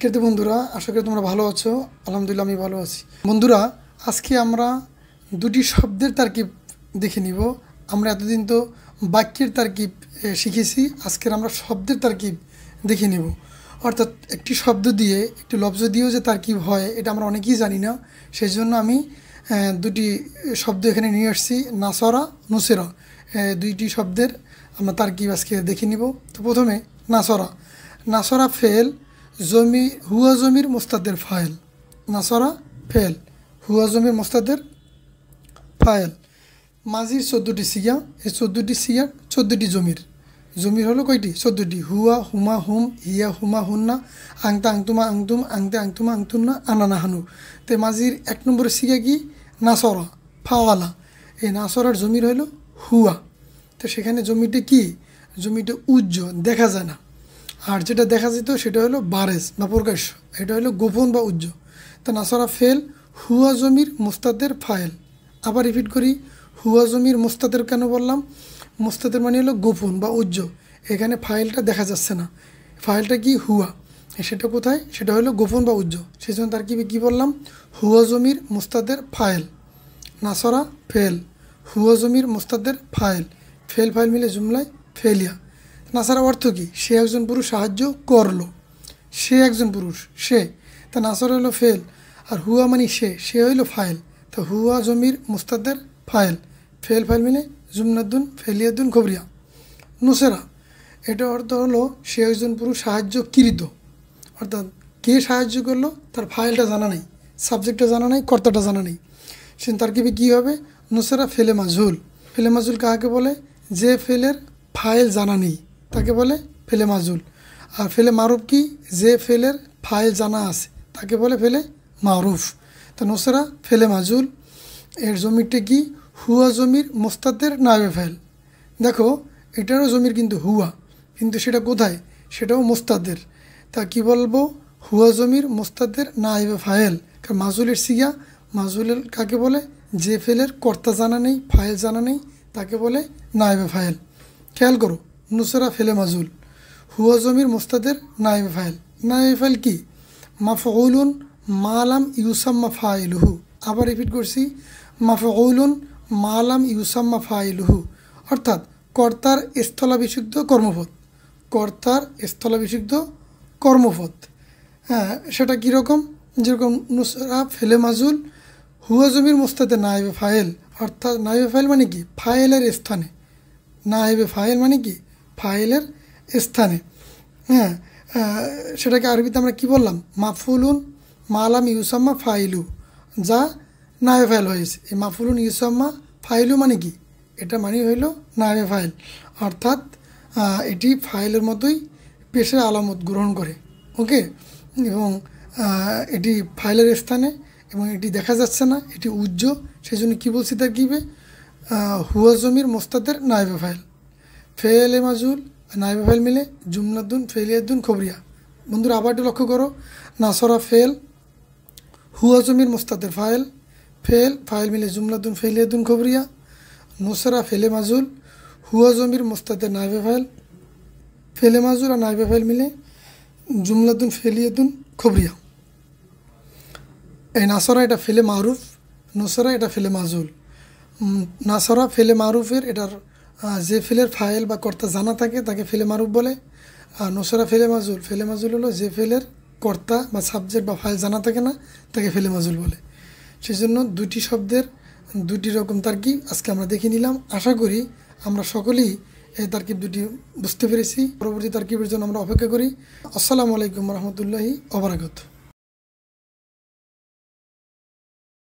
শিক্ষার্থী বন্ধুরা, আশা করি তোমরা ভালো আছো। আলহামদুলিল্লাহ আমি ভালো আছি। বন্ধুরা, আজকে আমরা দুটি শব্দের তারকিব দেখে নিব। আমরা এতদিন তো বাক্যের তারকিব শিখেছি, আজকের আমরা শব্দের তারকিব দেখে নিব। অর্থাৎ একটি শব্দ দিয়ে, একটি লফজ দিয়েও যে তারকিব হয় এটা আমরা অনেকেই জানি না। সেই জন্য আমি দুটি শব্দ এখানে নিয়ে আসছি, নাসরা, নুসেরা। দুইটি শব্দের আমরা তারকিব আজকে দেখে নিব। তো প্রথমে নাসরা। নাসরা ফেল, জমি হুয়া জমির মোস্তাদের ফাইল। নাসরা ফেল, হুয়া জমির মোস্তাদের ফাইল। মাজির 14টি সিগা, এই 14টি সিগার 14টি জমির। জমির হলো কয়টি? 14টি। হুয়া, হুমা, হুম, হিয়া, হুমা, হুন্না, আংতা, আংতুমা, আংতুম, আংতে, আংতুমা, আংতুন্না, আনানা, হানু। তো মাজির 1 নম্বরের সিগা কি? নাসরা, ফাওয়ালা। এই নাসরার জমির হলো হুয়া। তো সেখানে জমিটা কি? জমিটা উজ্জ্বল, দেখা যায় না। আর যেটা দেখা যেত সেটা হলো বারেজ বা প্রকাশ্য, এটা হলো গোপন বা উজ্জ্বল। তা নাসরা ফেল, হুয়া জমির মোস্তাদের ফাইল। আবার রিপিট করি, হুয়া জমির মোস্তাদের কেন বললাম? মোস্তাদের মানে হলো গোপন বা উজ্জ্বল। এখানে ফাইলটা দেখা যাচ্ছে না, ফাইলটা কি? হুয়া। সেটা কোথায়? সেটা হলো গোপন বা উজ্জ্বল। সেই জন্য তার কি বললাম? হুয়া জমির মোস্তাদের ফাইল। নাসরা ফেল, হুয়া জমির মোস্তাদের ফাইল। ফেল ফাইল মিলে জুমলায় ফেলিয়া। নাসারা অর্থ কি? সে একজন পুরুষ সাহায্য করলো। সে একজন পুরুষ, সে। তা নাসারা হলো ফেল, আর হুয়া মানে সে হইলো ফাইল। তা হুয়া জমির মুস্তাদের ফাইল। ফেল ফাইল মিলে জুমনাদ্দুন ফেলিয়াদ্দুন খবরিয়া। নুসেরা, এটা অর্থ হলো সে একজন পুরুষ সাহায্যকৃত। অর্থাৎ কে সাহায্য করলো তার ফাইলটা জানা নেই, সাবজেক্টটা জানা নেই, কর্তাটা জানা নেই। সে তার কী হবে? নুসেরা ফেলে মাজহুল। ফেলে মাজহুল কাকে বলে? যে ফেলের ফাইল জানা নেই তাকে বলে ফেলে মাজহুল। আর ফেলে মারুফ কি? যে ফেলের ফাইল জানা আছে তাকে বলে ফেলে মারুফ। তা নুসেরা ফেলে মাজহুল, এর জমিরটা কি? হুয়া জমির মোস্তাদের নায়েবে ফাইল। দেখো, এটারও জমির কিন্তু হুয়া, কিন্তু সেটা কোথায়? সেটাও মোস্তাদের। তা কি বলবো? হুয়া জমির মোস্তাদের নায়েবে ফাইল। কারণ মাজহুলের সিগা, মাজহুলের কাকে বলে? যে ফেলের কর্তা জানা নেই, ফাইল জানা নেই তাকে বলে নায়েবে ফাইল। খেয়াল করো, নুসরা ফেলে মাজহুল, হুয়া জমির মোস্তাদের নায়েবে ফাইল। নায়েবে ফাইল কি? মাফউলুন মালাম ইউসাম্মা ফাইলুহু। আবার রিপিট করছি, মাফউলুন মালাম ইউসাম্মা ফাইলুহু। অর্থাৎ কর্তার স্থলাভিষিক্ত কর্মপদ। কর্তার স্থলাভিষিক্ত কর্মপদ। হ্যাঁ, সেটা কীরকম? যেরকম নুসরা ফেলে মাজহুল, হুয়া জমির মোস্তাদের নায়েবে ফাইল। অর্থাৎ নায়েবে ফাইল মানে কি? ফাইলের স্থানে। নায়েবে ফাইল মানে কি? ফাইলের স্থানে। হ্যাঁ, সেটাকে আরবিতে আমরা কি বললাম? মাফুলুন মালাম ইউসাম্মা ফাইলু, যা নায়েবে ফাইল হয়েছে। এই মাফুলুন ইউসাম্মা ফাইলু মানে কি? এটা মানে হইল নায়েবে ফাইল। অর্থাৎ এটি ফাইলের মতোই পেশের আলামত গ্রহণ করে। ওকে, এবং এটি ফাইলের স্থানে এবং এটি দেখা যাচ্ছে না, এটি উজ্জ্বল। সেই জন্য কী বলছি? তার কিবে হুয়া জমির মোস্তাদের নায়েবে ফাইল। ফেলে মাজহুল নায়েবে ফাইল মিলে জুমনাদ্দুন ফেলিয়াদ্দুন খবরিয়া। বন্ধুরা, আবার একটু লক্ষ্য করো, নাসরা ফেল, হুয়া জমির মোস্তাদের ফাইল। ফেল ফাইল মিলে জুমনাদ্দুন ফেলিয়াদ্দুন খবরিয়া। নুসরা ফেলে মাজহুল, হুয়া জমির মোস্তাদের নায়েবে ফাইল। ফেলে মাজহুল আর নায়েবে ফাইল মিলে জুমলাদ্দুন ফেলিয়াদ্দুন খবরিয়া। এই নাসরা এটা ফেলে মারুফ, নুসরা এটা ফেলে মাজহুল। নাসরা ফেলে মারুফের এটার যে ফেলের ফাইল বা কর্তা জানা থাকে তাকে ফেলে মারুফ বলে। আর নুসরা ফেলে মাজহুল, ফেলে মাজহুল হলো যে ফেলের কর্তা বা সাবজেক্ট বা ফাইল জানা থাকে না তাকে ফেলে মাজহুল বলে। সেই জন্য দুটি শব্দের দুটি রকম তারকিব আজকে আমরা দেখে নিলাম। আশা করি আমরা সকলেই এই তারকিব দুটি বুঝতে পেরেছি। পরবর্তী তারকিবের জন্য আমরা অপেক্ষা করি। আসসালামু আলাইকুম রহমতুল্লাহি ওয়া বারাকাতুহু।